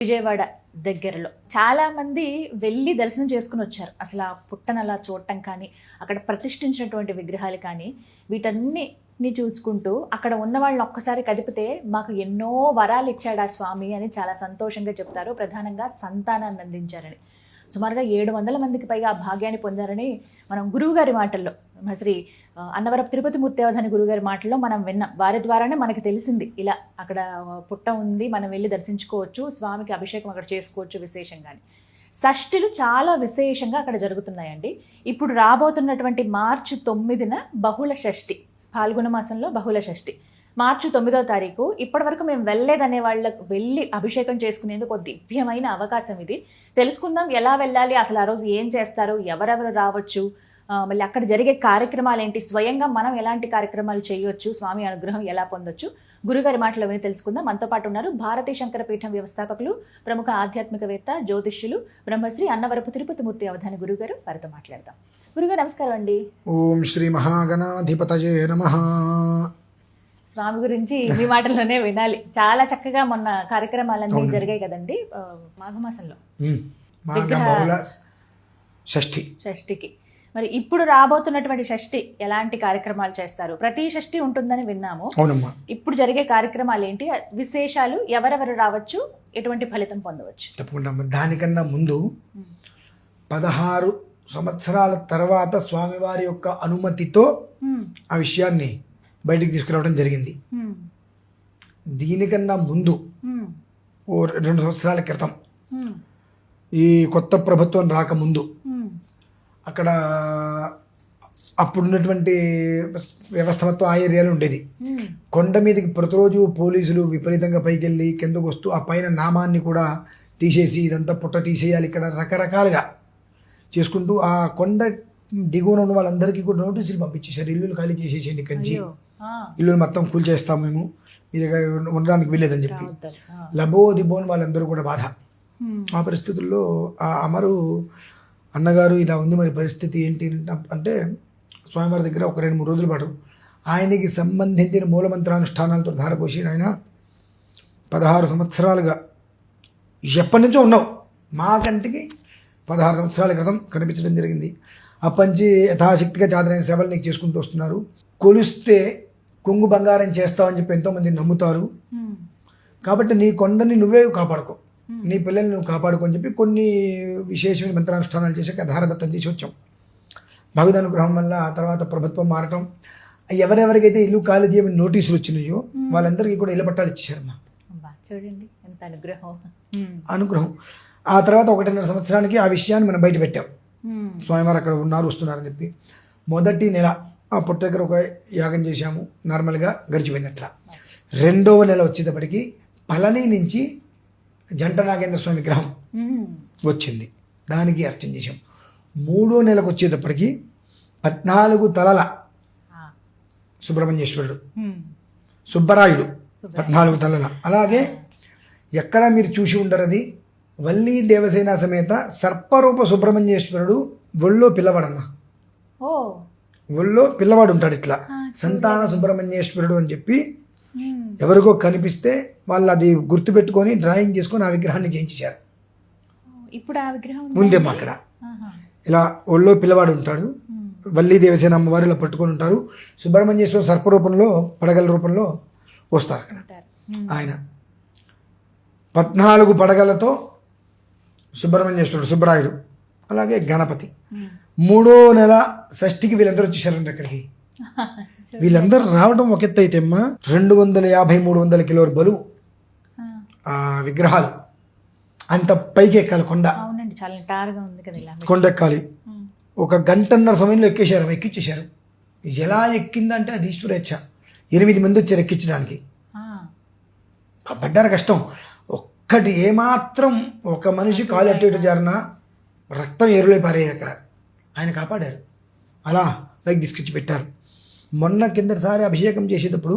విజయవాడ దగ్గరలో చాలా మంది వెళ్ళి దర్శనం చేసుకుని వచ్చారు. అసలు ఆ పుట్టను అలా చూడటం కానీ, అక్కడ ప్రతిష్ఠించినటువంటి విగ్రహాలు కానీ, వీటన్నిటిని చూసుకుంటూ అక్కడ ఉన్న వాళ్ళని ఒక్కసారి కదిపితే మాకు ఎన్నో వరాలు ఇచ్చాడు ఆ స్వామి అని చాలా సంతోషంగా చెప్తారు. ప్రధానంగా సంతానాన్ని అందించారని. సుమారుగా 700 మందికి పైగా ఆ భాగ్యాన్ని పొందారని మనం గురువుగారి మాటల్లో, శ్రీ అన్నవరపు తిరుపతి మూర్తి అవధాని గురువుగారి మాటల్లో మనం విన్నాం. వారి ద్వారానే మనకు తెలిసింది ఇలా అక్కడ పుట్ట ఉంది, మనం వెళ్ళి దర్శించుకోవచ్చు, స్వామికి అభిషేకం అక్కడ చేసుకోవచ్చు విశేషంగాని. షష్ఠులు చాలా విశేషంగా అక్కడ జరుగుతున్నాయండి. ఇప్పుడు రాబోతున్నటువంటి మార్చి 9న బహుళ షష్ఠి, పాల్గొన మాసంలో బహుళ షష్ఠి. మార్చి 9వ తారీఖు. ఇప్పటి వరకు మేము వెళ్ళలేదనే వాళ్ళకు వెళ్ళి అభిషేకం చేసుకునేందుకు ఒక దివ్యమైన అవకాశం ఇది. తెలుసుకుందాం ఎలా వెళ్ళాలి, అసలు ఆ రోజు ఏం చేస్తారు, ఎవరెవరు రావచ్చు, మళ్ళీ అక్కడ జరిగే కార్యక్రమాలు ఏంటి, స్వయంగా మనం ఎలాంటి కార్యక్రమాలు చేయొచ్చు, స్వామి అనుగ్రహం ఎలా పొందొచ్చు, గురుగారి మాటలు విని తెలుసుకుందాం. మనతో పాటు ఉన్నారు భారతీ శంకర పీఠం వ్యవస్థాపకులు, ప్రముఖ ఆధ్యాత్మికవేత్త, జ్యోతిష్యులు, బ్రహ్మశ్రీ అన్నవరపు తిరుపతి మూర్తి అవధాని గురుగారు. వారితో మాట్లాడదాం. గురుగారు నమస్కారం అండి. ఓం శ్రీ మహాగణాధిపతయే నమః. స్వామి గురించి మీ మాటల్లోనే వినాలి. చాలా చక్కగా మొన్న కార్యక్రమాలన్నీ జరిగాయి కదండి మాఘమాసంలో షష్ఠికి. మరి ఇప్పుడు రాబోతున్నటువంటి షష్ఠి ఎలాంటి కార్యక్రమాలు చేస్తారు? ప్రతి షష్ఠి ఉంటుందని విన్నాము. ఇప్పుడు జరిగే కార్యక్రమాలు ఏంటి, విశేషాలు, ఎవరెవరు రావచ్చు, ఎటువంటి ఫలితం పొందవచ్చు? తప్పకుండా. దానికన్నా ముందు 16 సంవత్సరాల తర్వాత స్వామివారి యొక్క అనుమతితో ఆ విషయాన్ని బయటికి తీసుకురావడం జరిగింది. దీనికన్నా ముందు 2 సంవత్సరాల క్రితం, ఈ కొత్త ప్రభుత్వం రాకముందు అక్కడ అప్పుడున్నటువంటి వ్యవస్థ మొత్తం ఆ ఏరియాలో ఉండేది. కొండ మీదకి ప్రతిరోజు పోలీసులు విపరీతంగా పైకి వెళ్ళి కిందకు వస్తూ ఆ పైన నామాన్ని కూడా తీసేసి ఇదంతా పుట్ట తీసేయాలి, ఇక్కడ రకరకాలుగా చేసుకుంటూ ఆ కొండ దిగువన ఉన్న వాళ్ళందరికీ కూడా నోటీసులు పంపించేశారు. ఇల్లులు ఖాళీ చేసేసేయండి, కంచి ఇల్లులు మొత్తం కూల్చేస్తాం, మేము మీ దగ్గర ఉండడానికి వెళ్ళేదని చెప్పి లబో దిబోని వాళ్ళందరూ కూడా బాధ. ఆ పరిస్థితుల్లో ఆ అమరు అన్నగారు ఇలా ఉంది, మరి పరిస్థితి ఏంటి అంటే స్వామివారి దగ్గర ఒక 2-3 రోజుల పాటు ఆయనకి సంబంధించిన మూలమంత్రానుష్ఠానాలతో ధారపోసి ఆయన 16 సంవత్సరాలుగా ఎప్పటి నుంచో ఉన్నావు, మా కంటికి 16 సంవత్సరాల క్రితం కనిపించడం జరిగింది. అప్పంచి యథాశక్తిగా చాదరైన సేవలు నీకు చేసుకుంటూ వస్తున్నారు. కొలిస్తే కొంగు బంగారం చేస్తావని చెప్పి ఎంతోమంది నమ్ముతారు. కాబట్టి నీ కొండని నువ్వే కాపాడుకో, నీ పిల్లల్ని నువ్వు కాపాడుకో అని చెప్పి కొన్ని విశేషమైన మంత్రానుష్ఠానాలు చేశాక ధారదత్తం చేసి వచ్చాం. భగవదనుగ్రహం వల్ల ఆ తర్వాత ప్రభుత్వం మారటం, ఎవరెవరికైతే ఇల్లు ఖాళీ చేయమని నోటీసులు వచ్చినాయో వాళ్ళందరికీ కూడా ఇళ్ళ పట్టాలు ఇచ్చేశారమ్మా. చూడండి ఎంత అనుగ్రహం. ఆ తర్వాత 1.5 సంవత్సరానికి ఆ విషయాన్ని మనం బయట పెట్టాం. స్వామివారు అక్కడ ఉన్నారు, వస్తున్నారని చెప్పి మొదటి నెల ఆ పుట్ట దగ్గర ఒక యాగం చేశాము, నార్మల్గా గడిచిపోయింది. అట్లా 2వ నెల వచ్చేటప్పటికి పళని నుంచి జంట నాగేంద్ర స్వామి విగ్రహం వచ్చింది, దానికి అర్చన చేశాం. 3వ నెలకు వచ్చేటప్పటికి 14 తలల సుబ్రహ్మణ్యేశ్వరుడు, సుబ్బరాయుడు 14 తలల. అలాగే ఎక్కడ మీరు చూసి ఉండరు, అది వల్లీ దేవసేన సమేత సర్పరూప సుబ్రహ్మణ్యేశ్వరుడు, ఒళ్ళో పిల్లవాడమ్మా, ఒళ్ళో పిల్లవాడు ఉంటాడు. ఇట్లా సంతాన సుబ్రహ్మణ్యేశ్వరుడు అని చెప్పి ఎవరికో కనిపిస్తే వాళ్ళు అది గుర్తుపెట్టుకొని డ్రాయింగ్ చేసుకొని ఆ విగ్రహాన్ని చేయించారు. ఇప్పుడు ఆ విగ్రహం ఉందేమో అక్కడ. ఇలా ఒళ్ళో పిల్లవాడు ఉంటాడు, వల్లీ దేవసేన అమ్మవారు ఇలా పట్టుకొని ఉంటారు. సుబ్రహ్మణ్యేశ్వరం సర్పరూపంలో పడగల రూపంలో వస్తారు అక్కడ. ఆయన 14 పడగలతో సుబ్రహ్మణ్యేశ్వరుడు, సుబ్బరాయుడు, అలాగే గణపతి. 3వ నెల షష్ఠికి వీళ్ళందరూ వచ్చేసారండి అక్కడికి. వీళ్ళందరూ రావడం ఒక ఎత్తు అయితే అమ్మా, 250-300 కిలోల బరువు ఆ విగ్రహాలు. అంత పైకి ఎక్కాలి కొండ, కొండ ఎక్కాలి. 1 గంటన్నర సమయంలో ఎక్కించేశారు. ఎలా ఎక్కిందంటే అది ఈశ్వరేచ్ఛ. 8 మంది వచ్చారు ఎక్కించడానికి. పడ్డారు కష్టం. ఒక్కటి ఏమాత్రం ఒక మనిషి కాలు అటు ఇటు జారినా రక్తం ఏరులై పారేది అక్కడ. ఆయన కాపాడాడు, అలా పైకి తీసుకొచ్చి పెట్టారు. మొన్న కిందసారి అభిషేకం చేసేటప్పుడు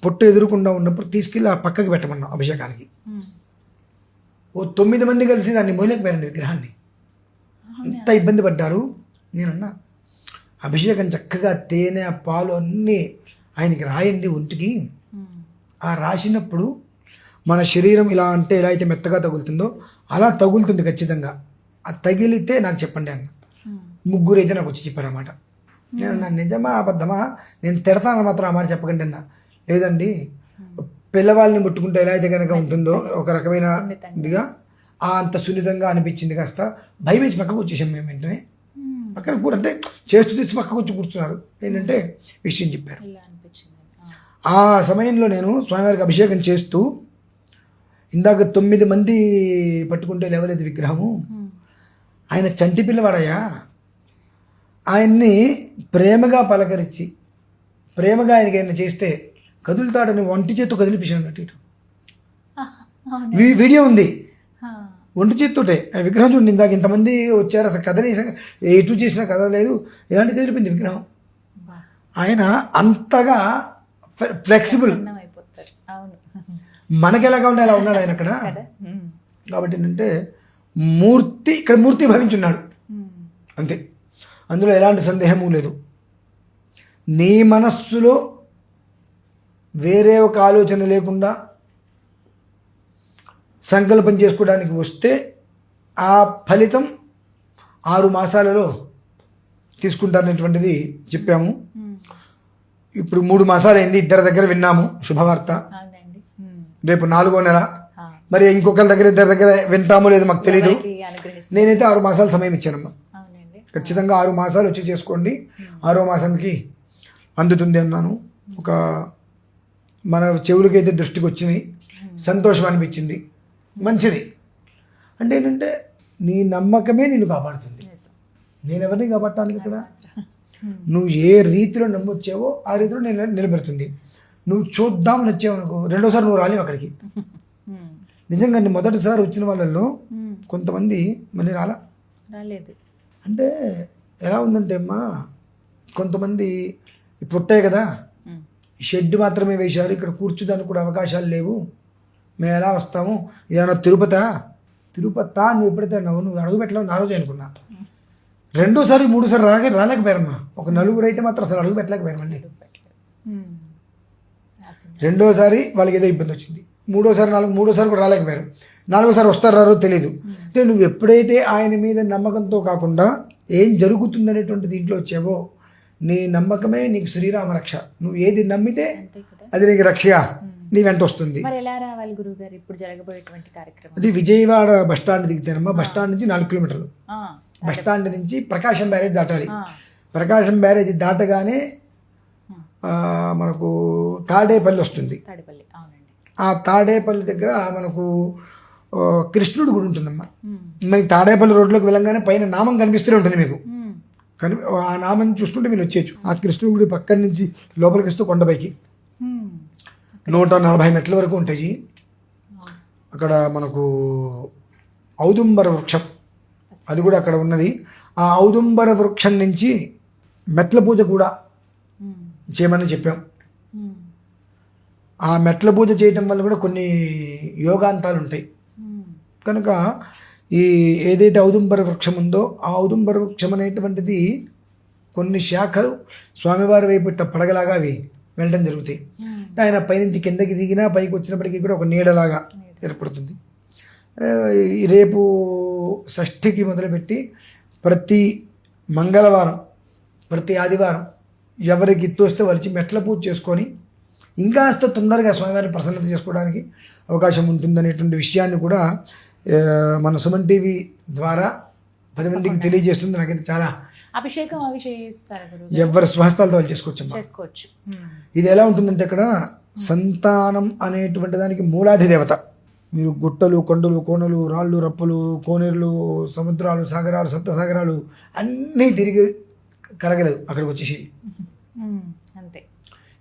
పొట్టు ఎదురుకుండా ఉన్నప్పుడు తీసుకెళ్ళి ఆ పక్కకి పెట్టమన్నాం అభిషేకానికి. ఓ 9 మంది కలిసి దాన్ని మోయలేకపోయారండి విగ్రహాన్ని. ఎంత ఇబ్బంది పడ్డారు. నేనన్నా అభిషేకం చక్కగా తేనె పాలు అన్నీ ఆయనకి రాయండి ఒంటికి. ఆ రాసినప్పుడు మన శరీరం ఇలా అంటే ఎలా అయితే మెత్తగా తగులుతుందో అలా తగులుతుంది ఖచ్చితంగా. అది తగిలితే నాకు చెప్పండి అన్న. ముగ్గురు అయితే నాకు వచ్చి చెప్పారన్నమాట. నేను నా నిజమా అబద్ధమా, నేను తిడతాను మాత్రం ఆ మాట చెప్పకండి అన్న. లేదండి, పిల్లవాళ్ళని ముట్టుకుంటే ఎలా అయితే కనుక ఉంటుందో ఒక రకమైన ఇదిగా అంత సున్నితంగా అనిపించింది. కాస్త భయం వేసి పక్కకు వచ్చేసాం మేము. వెంటనే పక్కన కూడా అంటే చేస్తూ తీసి పక్కకు వచ్చి కూర్చున్నారు. ఏంటంటే విషయం చెప్పారు. ఆ సమయంలో నేను స్వామివారికి అభిషేకం చేస్తూ ఇందాక 9 మంది పట్టుకుంటే లేవలేదు విగ్రహము, ఆయన చంటి పిల్లవాడయ్యా, ఆయన్ని ప్రేమగా పలకరించి ప్రేమగా ఆయనకి ఆయన చేస్తే కదులుతాడని ఒంటి చేత్తో కదిలిపించాను. అటు ఇటు వీడియో ఉంది. ఒంటి చేత్తోటే ఆ విగ్రహం చూడండి. ఇందాక ఇంతమంది వచ్చారు, అసలు కథని ఎటు చేసినా కథ లేదు, ఇలాంటి కదిలిపోయింది విగ్రహం. ఆయన అంతగా ఫ్లెక్సిబుల్. మనకి ఎలాగా ఉండే అలా ఉన్నాడు ఆయన అక్కడ. కాబట్టి ఏంటంటే మూర్తి ఇక్కడ మూర్తి భవించున్నాడు అంతే, అందులో ఎలాంటి సందేహము లేదు. నీ మనస్సులో వేరే ఒక ఆలోచన లేకుండా సంకల్పం చేసుకోవడానికి వస్తే ఆ ఫలితం 6 మాసాలలో తీసుకుంటారనేటువంటిది చెప్పాము. ఇప్పుడు 3 మాసాలు అయింది, ఇద్దరి దగ్గర విన్నాము శుభవార్త. రేపు 4వ నెల, మరి ఇంకొకరి దగ్గర ఇద్దరి దగ్గర వింటామో లేదో మాకు తెలీదు. నేనైతే 6 మాసాలు సమయం ఇచ్చానమ్మా. ఖచ్చితంగా 6 మాసాలు వచ్చి చేసుకోండి, 6వ మాసానికి అందుతుంది అన్నాను. ఒక మన చెవులకైతే దృష్టికి వచ్చినాయి, సంతోషం అనిపించింది, మంచిది. అంటే ఏంటంటే నీ నమ్మకమే నిన్ను కాపాడుతుంది. నేను ఎవరిని కాపాడటానికి ఇక్కడ, నువ్వు ఏ రీతిలో నమ్మొచ్చావో ఆ రీతిలో నేను నిలబెడుతుంది. నువ్వు చూద్దామని వచ్చావనుకో, రెండోసారి నువ్వు రాలేవు అక్కడికి. నిజంగా మొదటిసారి వచ్చిన వాళ్ళల్లో కొంతమంది మళ్ళీ రాలేదు. అంటే ఎలా ఉందంటే అమ్మా, కొంతమంది పుట్టాయి కదా, షెడ్ మాత్రమే వేశారు, ఇక్కడ కూర్చుదానికి కూడా అవకాశాలు లేవు, మేము ఎలా వస్తాము, ఏదైనా తిరుపతి నువ్వు ఎప్పుడైతే నువ్వు అడుగు పెట్టలేవు నా రోజు అనుకున్నా. రెండోసారి 3సారి రాలేకపోయారమ్మా. ఒక 4 అయితే మాత్రం అసలు అడుగు పెట్టలేకపోయారు. మళ్ళీ రెండోసారి వాళ్ళకి ఏదో ఇబ్బంది వచ్చింది, మూడోసారి కూడా రాలేకపోయారు, 4వసారి వస్తారో రారో తెలీదు. అంటే నువ్వు ఎప్పుడైతే ఆయన మీద నమ్మకంతో కాకుండా ఏం జరుగుతుందనేటువంటి దీంట్లో వచ్చావో, నీ నమ్మకమే నీకు శ్రీరామ రక్ష. నువ్వు ఏది నమ్మితే అది నీకు రక్షగా నీ వెంట వస్తుంది. అది విజయవాడ బస్టాండ్ దిగుతానమ్మా. బస్టాండ్ నుంచి 4 కిలోమీటర్లు. బస్టాండ్ నుంచి ప్రకాశం బ్యారేజ్ దాటాలి. ప్రకాశం బ్యారేజ్ దాటగానే మనకు తాడేపల్లి వస్తుంది. ఆ తాడేపల్లి దగ్గర మనకు కృష్ణుడి గుడి ఉంటుందమ్మా. మనకి తాడేపల్లి రోడ్లోకి వెళ్ళంగానే పైన నామం కనిపిస్తూనే ఉంటుంది మీకు. కానీ ఆ నామం చూసుకుంటే మీరు వచ్చేయచ్చు. ఆ కృష్ణుడి గుడి పక్కన నుంచి లోపలికి వస్తూ కొండపైకి 140 మెట్ల వరకు ఉంటాయి. అక్కడ మనకు ఔదుంబర వృక్షం అది కూడా అక్కడ ఉన్నది. ఆ ఔదుంబర వృక్షం నుంచి మెట్ల పూజ కూడా చేయమని చెప్పాం. ఆ మెట్ల పూజ చేయటం వల్ల కూడా కొన్ని యోగాంతాలు ఉంటాయి. కనుక ఈ ఏదైతే ఔదుంబర వృక్షం ఉందో ఆ ఔదుంబర వృక్షం అనేటువంటిది కొన్ని శాఖలు స్వామివారి వైపు పడగలాగా అవి వెళ్ళడం జరుగుతాయి. ఆయన పైనుంచి కిందకి దిగినా పైకి వచ్చినప్పటికీ కూడా ఒక నీడలాగా ఏర్పడుతుంది. రేపు షష్ఠికి మొదలుపెట్టి ప్రతి మంగళవారం ప్రతి ఆదివారం ఎవరికి తోస్తే వచ్చి మెట్ల పూజ చేసుకొని ఇంకాస్త తొందరగా స్వామివారిని ప్రసన్నత చేసుకోవడానికి అవకాశం ఉంటుందనేటువంటి విషయాన్ని కూడా మన సుమన్ టీవీ ద్వారా 10 మందికి తెలియజేస్తుంది. నాకైతే చాలా అభిషేకం ఎవరి స్వహస్తాలతో వాళ్ళు చేసుకోవచ్చు. ఇది ఎలా ఉంటుందంటే అక్కడ సంతానం అనేటువంటి దానికి మూలాది దేవత. మీరు గుట్టలు, కొండలు, కోనలు, రాళ్ళు, రప్పలు, కోనేరులు, సముద్రాలు, సాగరాలు, సప్తసాగరాలు అన్నీ తిరిగి కరగలేదు అక్కడికి వచ్చేసి. అంతే,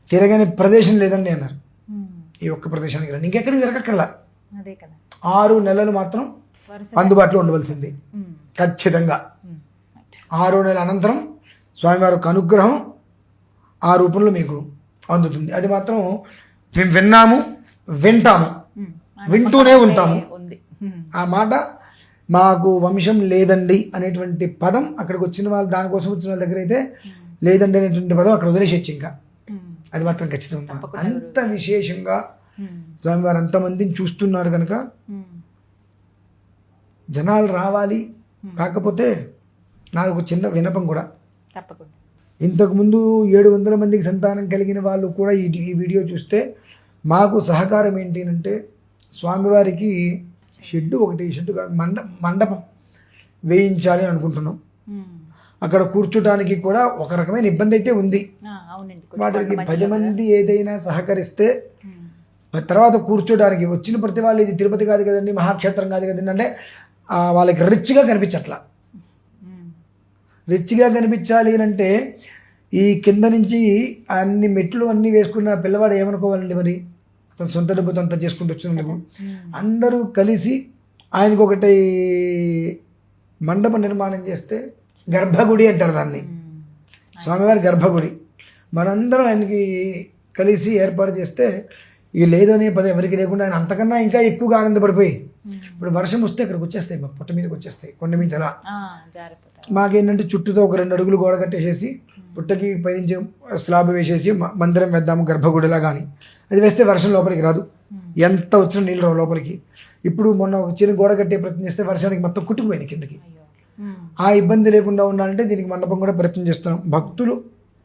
తిరగని ప్రదేశం లేదండి అన్నారు. ఈ ఒక్క ప్రదేశానికి రండి, ఇంకెక్కడికి తిరగక్కర్లా. 6 నెలలు మాత్రం అందుబాటులో ఉండవలసింది ఖచ్చితంగా. 6 నెలల అనంతరం స్వామివారి యొక్క అనుగ్రహం ఆ రూపంలో మీకు అందుతుంది. అది మాత్రం మేము విన్నాము, వింటాము, వింటూనే ఉంటాము. ఆ మాట మాకు వంశం లేదండి అనేటువంటి పదం అక్కడికి వచ్చిన వాళ్ళు, దానికోసం వచ్చిన వాళ్ళ దగ్గర అయితే లేదండి అనేటువంటి పదం అక్కడ వదిలేసేచ్చు. ఇంకా అది మాత్రం ఖచ్చితంగా అంత విశేషంగా స్వామివారు అంతమందిని చూస్తున్నారు కనుక జనాలు రావాలి. కాకపోతే నాకు ఒక చిన్న వినపం కూడా, తప్పకుండా ఇంతకుముందు 700 మందికి సంతానం కలిగిన వాళ్ళు కూడా ఈ వీడియో చూస్తే మాకు సహకారం ఏంటి అంటే స్వామివారికి షెడ్డు మండపం వేయించాలి అని అనుకుంటున్నాం. అక్కడ కూర్చోటానికి కూడా ఒక రకమైన ఇబ్బంది అయితే ఉంది. వాటికి 10 మంది ఏదైనా సహకరిస్తే తర్వాత కూర్చోడానికి వచ్చిన ప్రతి వాళ్ళు ఇది తిరుపతి కాదు కదండి, మహాక్షేత్రం కాదు కదండి అంటే వాళ్ళకి రిచ్గా కనిపించట్లా. రిచ్గా కనిపించాలి అని అంటే ఈ కింద నుంచి అన్ని మెట్లు అన్నీ వేసుకున్న పిల్లవాడు ఏమనుకోవాలండి మరి, అతను సొంత డబ్బుతో అంతా చేసుకుంటూ వచ్చినందుకు. అందరూ కలిసి ఆయనకు ఒకటి మండపం నిర్మాణం చేస్తే గర్భగుడి అంటారు దాన్ని, స్వామివారి గర్భగుడి. మనందరం ఆయనకి కలిసి ఏర్పాటు చేస్తే ఈ లేదనే పదం ఎవరికి లేకుండా ఆయన అంతకన్నా ఇంకా ఎక్కువగా ఆనందపడిపోయి, ఇప్పుడు వర్షం వస్తే ఇక్కడికి వచ్చేస్తాయి, మా పుట్ట మీదకి వచ్చేస్తాయి కొండ మీద అలా. మాకేంటంటే చుట్టూతో ఒక 2 అడుగులు గోడ కట్టేసేసి పుట్టకి పైనుంచి స్లాబ్ వేసేసి మందిరం వేద్దాము గర్భగుడిలా. కానీ అది వేస్తే వర్షం లోపలికి రాదు, ఎంత వచ్చిన నీళ్ళు రావు లోపలికి. ఇప్పుడు మొన్న ఒక చిన్న గోడ కట్టే ప్రయత్నం చేస్తే వర్షానికి మొత్తం కుట్టుకుపోయింది కిందకి. ఆ ఇబ్బంది లేకుండా ఉండాలంటే దీనికి మండపం కూడా ప్రయత్నం చేస్తున్నాం. భక్తులు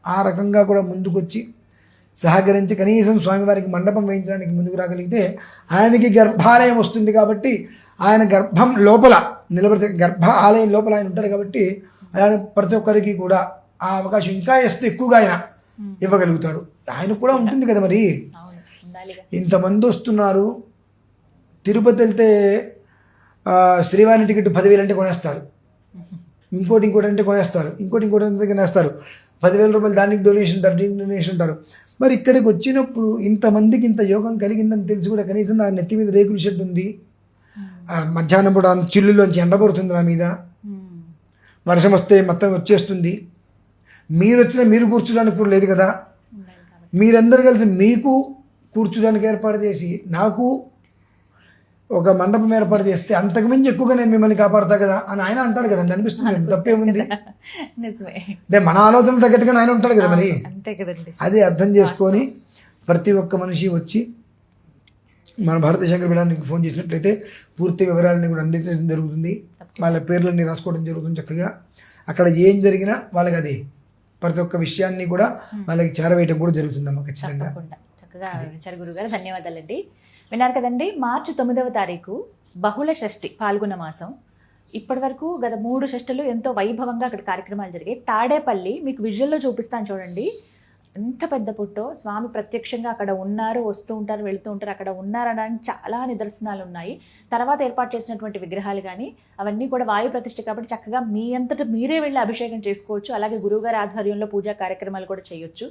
ఆ రకంగా కూడా ముందుకొచ్చి సహకరించి కనీసం స్వామివారికి మండపం వేయించడానికి ముందుకు రాగలిగితే ఆయనకి గర్భాలయం వస్తుంది. కాబట్టి ఆయన గర్భం లోపల నిలబడితే గర్భ ఆలయం లోపల ఆయన ఉంటాడు కాబట్టి ఆయన ప్రతి ఒక్కరికి కూడా ఆ అవకాశం ఇంకా ఇస్తే ఎక్కువగా ఆయన ఇవ్వగలుగుతాడు. ఆయనకు కూడా ఉంటుంది కదా మరి. ఇంతమంది వస్తున్నారు, తిరుపతి వెళ్తే శ్రీవారి టికెట్ 10,000 అంటే కొనేస్తారు, ఇంకోటి అంటే కొనేస్తారు, ఇంకోటి అంటే కొనేస్తారు. 10,000 రూపాయలు దానికి డొనేషన్ ఉంటారు, దీనికి డొనేషన్ ఉంటారు. మరి ఇక్కడికి వచ్చినప్పుడు ఇంతమందికి ఇంత యోగం కలిగిందని తెలిసి కూడా కనీసం నా నెత్తి మీద రేకుల షెడ్ ఉంది, మధ్యాహ్నం పూట చిల్లులోంచి ఎండబడుతుంది నా మీద, వర్షం వస్తే మొత్తం వచ్చేస్తుంది, మీరు వచ్చినా మీరు కూర్చోడానికి కూడా లేదు కదా, మీరందరూ కలిసి మీకు కూర్చోడానికి ఏర్పాటు చేసి నాకు ఒక మండపం ఏర్పాటు చేస్తే అంతకుమించి ఎక్కువగా నేను మిమ్మల్ని కాపాడుతా కదా అని ఆయన అంటాడు కదండి. అనిపిస్తుంది తప్పేముంది, అంటే మన ఆలోచన తగ్గట్టుగా ఆయన ఉంటాడు కదా మరి. అది అర్థం చేసుకొని ప్రతి ఒక్క మనిషి వచ్చి మన భారతీయ శంకర పీఠానికి ఫోన్ చేసినట్లయితే పూర్తి వివరాలని కూడా అందించడం జరుగుతుంది. వాళ్ళ పేర్లన్నీ రాసుకోవడం జరుగుతుంది చక్కగా. అక్కడ ఏం జరిగినా వాళ్ళకి అది ప్రతి ఒక్క విషయాన్ని కూడా వాళ్ళకి చేరవేయటం కూడా జరుగుతుందమ్మా ఖచ్చితంగా. చక్కగా వివరించారు గురుగారు, ధన్యవాదాలండి. విన్నారు కదండి, మార్చి 9వ తారీఖు బహుళ షష్ఠి పాల్గొన్న మాసం. ఇప్పటి వరకు గత 3 షష్ఠులు ఎంతో వైభవంగా అక్కడ కార్యక్రమాలు జరిగాయి. తాడేపల్లి మీకు విజువల్లో చూపిస్తాను చూడండి, ఎంత పెద్ద పుట్టో. స్వామి ప్రత్యక్షంగా అక్కడ ఉన్నారు, వస్తూ ఉంటారు, వెళుతూ ఉంటారు, అక్కడ ఉన్నారనడానికి చాలా నిదర్శనాలు ఉన్నాయి. తర్వాత ఏర్పాటు చేసినటువంటి విగ్రహాలు కానీ అవన్నీ కూడా వాయు ప్రతిష్ఠ కాబట్టి చక్కగా మీ అంతటా మీరే వెళ్ళి అభిషేకం చేసుకోవచ్చు. అలాగే గురువుగారి ఆధ్వర్యంలో పూజా కార్యక్రమాలు కూడా చేయొచ్చు.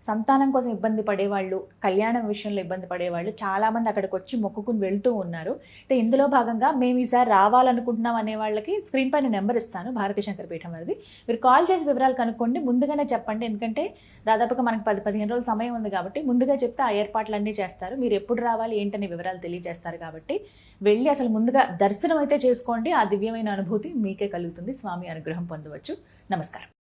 సంతానం కోసం ఇబ్బంది పడేవాళ్ళు, కళ్యాణం విషయంలో ఇబ్బంది పడేవాళ్ళు చాలామంది అక్కడికి వచ్చి మొక్కుకుని వెళ్తూ ఉన్నారు. అయితే ఇందులో భాగంగా మేము ఈసారి రావాలనుకుంటున్నాం అనే వాళ్ళకి స్క్రీన్ పైన నెంబర్ ఇస్తాను, భారతీయ శంకర పీఠం అనేది. మీరు కాల్ చేసి వివరాలు కనుక్కోండి, ముందుగానే చెప్పండి. ఎందుకంటే దాదాపుగా మనకు 10-15 రోజుల సమయం ఉంది కాబట్టి ముందుగా చెప్తే ఆ ఏర్పాట్లన్నీ చేస్తారు. మీరు ఎప్పుడు రావాలి ఏంటనే వివరాలు తెలియజేస్తారు కాబట్టి వెళ్ళి అసలు ముందుగా దర్శనం అయితే చేసుకోండి. ఆ దివ్యమైన అనుభూతి మీకే కలుగుతుంది, స్వామి అనుగ్రహం పొందవచ్చు. నమస్కారం.